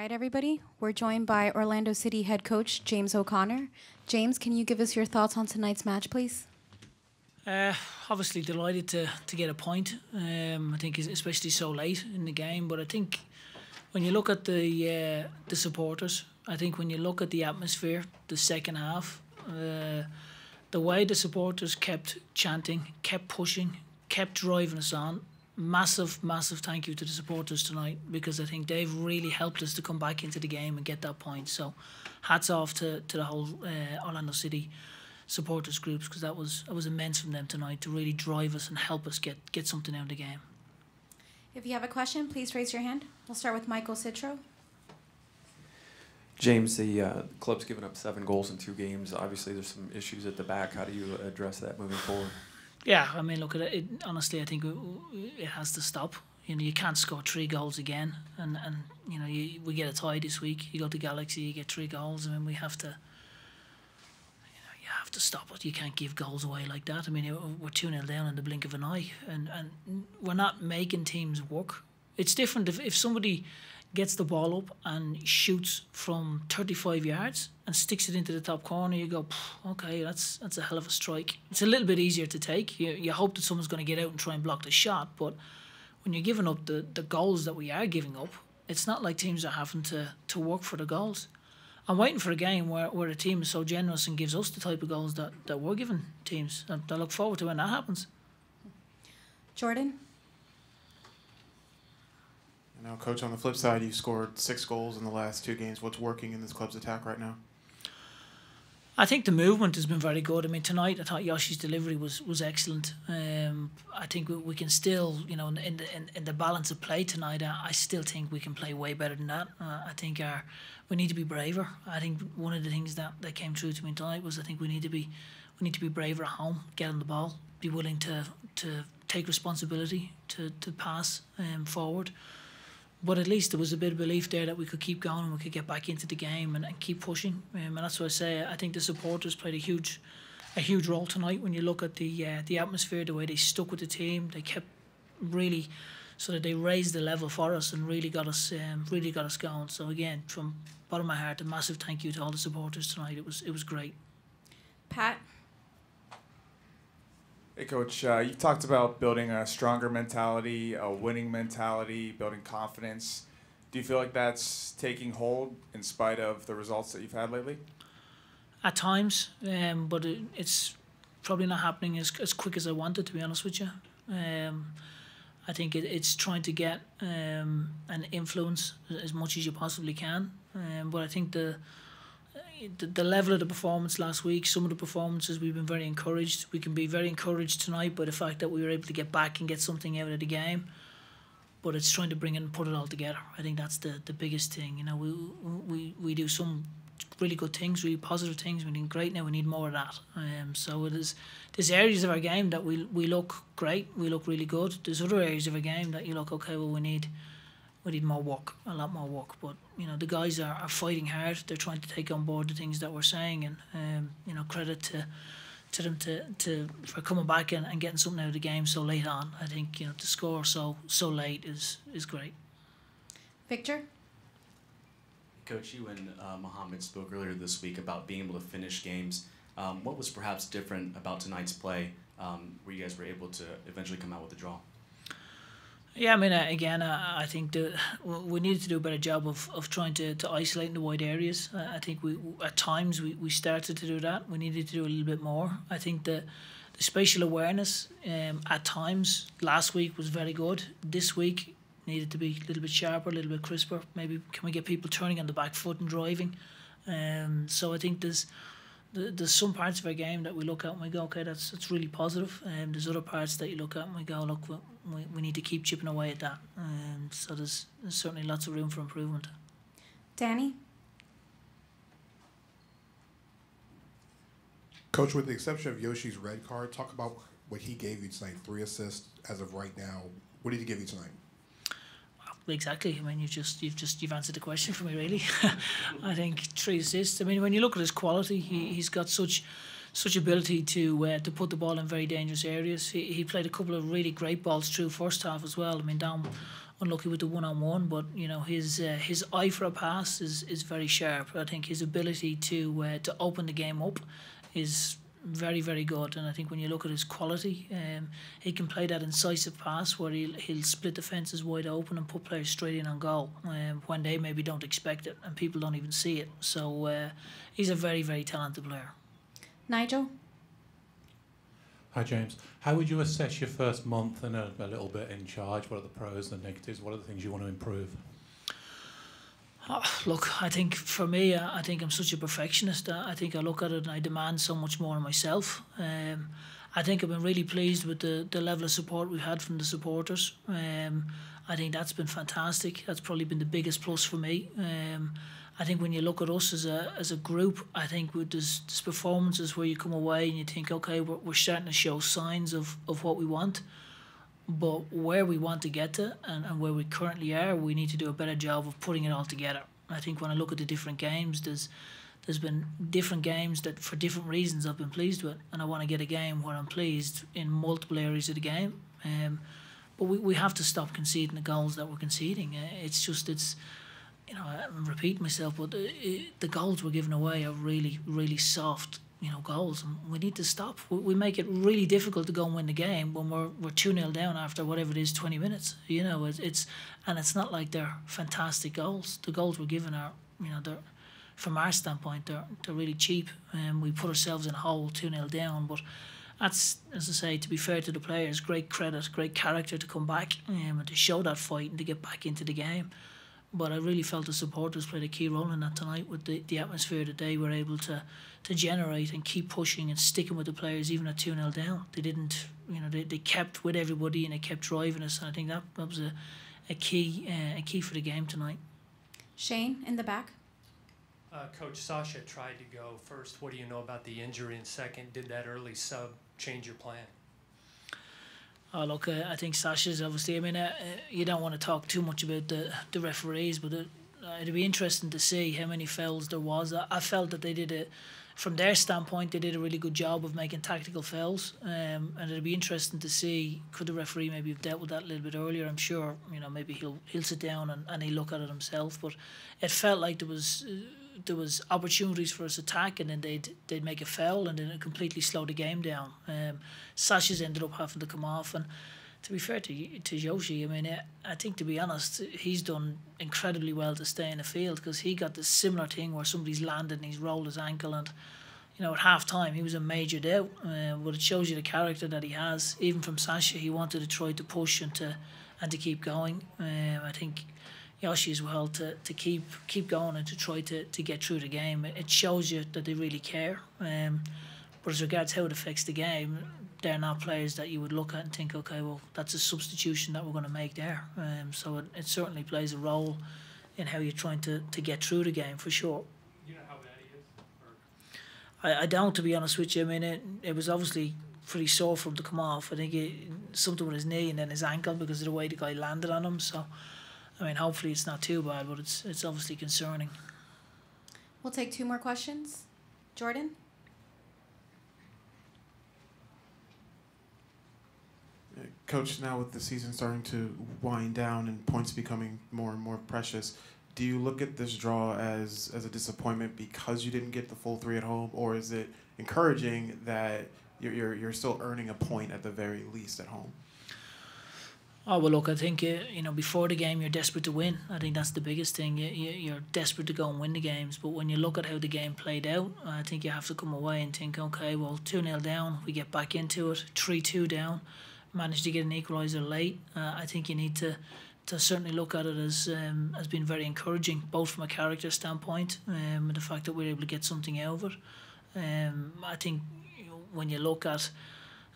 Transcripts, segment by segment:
right, everybody. We're joined by Orlando City head coach James O'Connor. James, can you give us your thoughts on tonight's match, please? Obviously delighted to get a point. I think especially so late in the game. But I think when you look at the supporters, I think when you look at the atmosphere, the second half, the way the supporters kept chanting, kept pushing, kept driving us on. Massive, massive thank you to the supporters tonight, because I think they've really helped us to come back into the game and get that point. So hats off to the whole Orlando City supporters groups, because that was immense from them tonight to really drive us and help us get something out of the game. If you have a question, please raise your hand. We'll start with Michael Citro. James, the club's given up 7 goals in 2 games. Obviously, there's some issues at the back. How do you address that moving forward? Yeah, I mean, look at it. Honestly, I think it has to stop. You know, you can't score 3 goals again, and you know, we get a tie this week. You go to Galaxy, you get 3 goals. I mean, we have to. You have to stop it. You can't give goals away like that. I mean, we're 2-0 down in the blink of an eye, and we're not making teams work. It's different if somebody gets the ball up and shoots from 35 yards and sticks it into the top corner. You go, okay, that's a hell of a strike. It's a little bit easier to take. You hope that someone's going to get out and try and block the shot, but when you're giving up the goals that we are giving up, it's not like teams are having to work for the goals. I'm waiting for a game where a team is so generous and gives us the type of goals that we're giving teams. I look forward to when that happens. Jordan? Now, Coach, on the flip side, you've scored 6 goals in the last 2 games. What's working in this club's attack right now? I think the movement has been very good. I mean, tonight I thought Yoshi's delivery was excellent. I think we can still, you know, in the balance of play tonight, I still think we can play way better than that. I think we need to be braver. I think one of the things that came through to me tonight was I think we need to be braver at home, get on the ball, be willing to take responsibility, to pass forward. But at least there was a bit of belief there that we could keep going and we could get back into the game and keep pushing. And that's what I say. I think the supporters played a huge role tonight. When you look at the atmosphere, the way they stuck with the team, they kept really, so that they raised the level for us and really got us going. So again, from bottom of my heart, a massive thank you to all the supporters tonight. It was great. Pat? Hey, Coach, you talked about building a stronger mentality, a winning mentality, building confidence. Do you feel like that's taking hold in spite of the results that you've had lately? At times, but it's probably not happening as quick as I wanted, to be honest with you. I think it's trying to get an influence as much as you possibly can. But I think the level of the performance last week, some of the performances, we've been very encouraged. We can be very encouraged tonight by the fact that we were able to get back and get something out of the game. But it's trying to bring it and put it all together. I think that's the biggest thing. You know, we do some really good things, really positive things. We need great now. We need more of that. So there's areas of our game that we look great. We look really good. There's other areas of our game that you look, okay, well, we need more work, a lot more work. But you know, the guys are fighting hard. They're trying to take on board the things that we're saying, and you know, credit to them for coming back and getting something out of the game so late on. I think, you know, to score so late is great. Victor? Coach, you and Mohammed spoke earlier this week about being able to finish games. What was perhaps different about tonight's play where you guys were able to eventually come out with a draw? Yeah, I mean, again, I think we needed to do a better job of trying to isolate in the wide areas. I think at times we started to do that. We needed to do a little bit more. I think the spatial awareness at times last week was very good. This week needed to be a little bit sharper, a little bit crisper. Maybe can we get people turning on the back foot and driving? So I think there's some parts of our game that we look at and we go, okay, that's really positive. There's other parts that you look at and we go, look, we need to keep chipping away at that. So there's certainly lots of room for improvement. Danny? Coach, with the exception of Yoshi's red card, talk about what he gave you tonight. 3 assists as of right now. What did he give you tonight? Exactly. I mean, you've answered the question for me, really. I think 3 assists. I mean, when you look at his quality, he's got such ability to put the ball in very dangerous areas. He played a couple of really great balls through first half as well. I mean, down unlucky with the one-on-one, but you know his eye for a pass is very sharp. I think his ability to open the game up is very, very good, and I think when you look at his quality, he can play that incisive pass where he'll split defences wide open and put players straight in on goal when they maybe don't expect it and people don't even see it. So he's a very, very talented player. Nigel? Hi James. How would you assess your first month and a little bit in charge? What are the pros and the negatives? What are the things you want to improve? Look, I think for me, I think I'm such a perfectionist. I think I look at it and I demand so much more of myself. I think I've been really pleased with the level of support we've had from the supporters. I think that's been fantastic. That's probably been the biggest plus for me. I think when you look at us as a group, I think with there's performances where you come away and you think, okay, we're starting to show signs of what we want. But where we want to get to and where we currently are, we need to do a better job of putting it all together. I think when I look at the different games, there's been different games that for different reasons I've been pleased with, and I want to get a game where I'm pleased in multiple areas of the game. But we have to stop conceding the goals that we're conceding. You know, I'm repeating myself, but the goals we're giving away are really, really soft, you know, goals, and we need to stop. We make it really difficult to go and win the game when we're 2-0 down after whatever it is, 20 minutes. You know, it's not like they're fantastic goals. The goals we're given are, you know, they're from our standpoint they're really cheap, and we put ourselves in a hole 2-0 down. But that's, as I say, to be fair to the players, great credit, great character to come back and to show that fight and to get back into the game. But I really felt the supporters played a key role in that tonight with the atmosphere that they were able to generate and keep pushing and sticking with the players even at 2-0 down. They didn't, you know, they kept with everybody and they kept driving us. And I think that was a key for the game tonight. Shane, in the back. Coach, Sasha tried to go first. What do you know about the injury? And second, did that early sub change your plan? Oh, look, I think Sasha's obviously, I mean, you don't want to talk too much about the referees, but it'd be interesting to see how many fouls there was. I felt that they did from their standpoint, they did a really good job of making tactical fouls, and it'd be interesting to see, could the referee maybe have dealt with that a little bit earlier. I'm sure, you know, maybe he'll sit down and he'll look at it himself, but it felt like there was opportunities for us to attack, and then they'd make a foul and then it completely slow the game down. Sasha's ended up having to come off, and to be fair to Yoshi, I mean, I think, to be honest, he's done incredibly well to stay in the field, because he got this similar thing where somebody's landed and he's rolled his ankle, and you know, at half time he was a major doubt. But it shows you the character that he has. Even from Sasha, he wanted to try to push and to keep going. I think Yoshi as well to keep going and to try to get through the game. It shows you that they really care. But as regards how it affects the game, they're not players that you would look at and think, okay, well, that's a substitution that we're going to make there. So it certainly plays a role in how you're trying to get through the game, for sure. You know how bad he is? I don't, to be honest with you. I mean, it was obviously pretty sore for him to come off. I think something with his knee and then his ankle because of the way the guy landed on him. So, I mean, hopefully it's not too bad, but it's obviously concerning. We'll take 2 more questions. Jordan? Coach, now with the season starting to wind down and points becoming more and more precious, do you look at this draw as a disappointment because you didn't get the full 3 at home, or is it encouraging that you're still earning a point at the very least at home? Oh, well, look, I think, you know, before the game you're desperate to win. I think that's the biggest thing. You're desperate to go and win the games. But when you look at how the game played out, I think you have to come away and think, okay, well, 2-0 down, we get back into it, 3-2 down, managed to get an equaliser late. I think you need to certainly look at it as being very encouraging, both from a character standpoint and the fact that we're able to get something out of it. I think, you know, when you look at,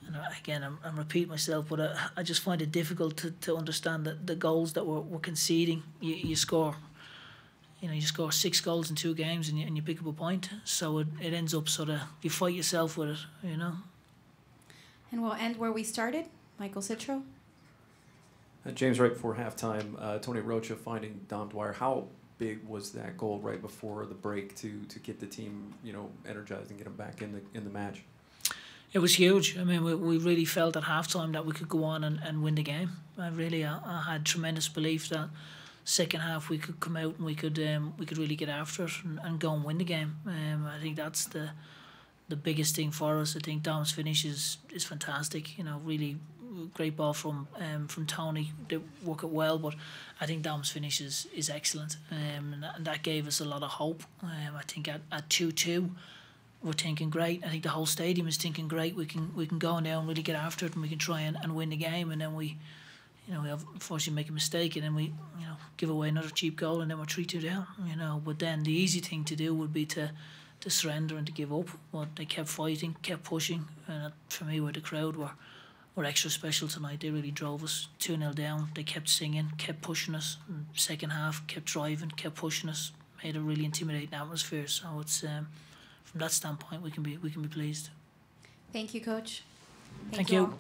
and again, I'm repeating myself, but I just find it difficult to understand that the goals that we're conceding. You score 6 goals in 2 games and you pick up a point. So it ends up sort of, you fight yourself with it, you know. And we'll end where we started. Michael Citro. James, right before halftime, Tony Rocha finding Dom Dwyer. How big was that goal right before the break to get the team, you know, energized and get them back in the match? It was huge. I mean, we really felt at halftime that we could go on and win the game. I had tremendous belief that second half we could come out and we could really get after it and go and win the game. I think that's the biggest thing for us. I think Dom's finish is fantastic. You know, really great ball from Tony. They work it well, but I think Dom's finish is excellent, and that gave us a lot of hope. I think at 2-2. We're thinking great. I think the whole stadium is thinking great. We can go in there and really get after it, and we can try and win the game. And then we unfortunately make a mistake, and then we give away another cheap goal, and then we're 3-2 down. But then the easy thing to do would be to surrender and to give up. But they kept fighting, kept pushing, and for me, where the crowd were extra special tonight. They really drove us 2-0 down. They kept singing, kept pushing us. And second half, kept driving, kept pushing us. Made a really intimidating atmosphere. So it's. From that standpoint, we can be pleased. Thank you, Coach. Thank you. All.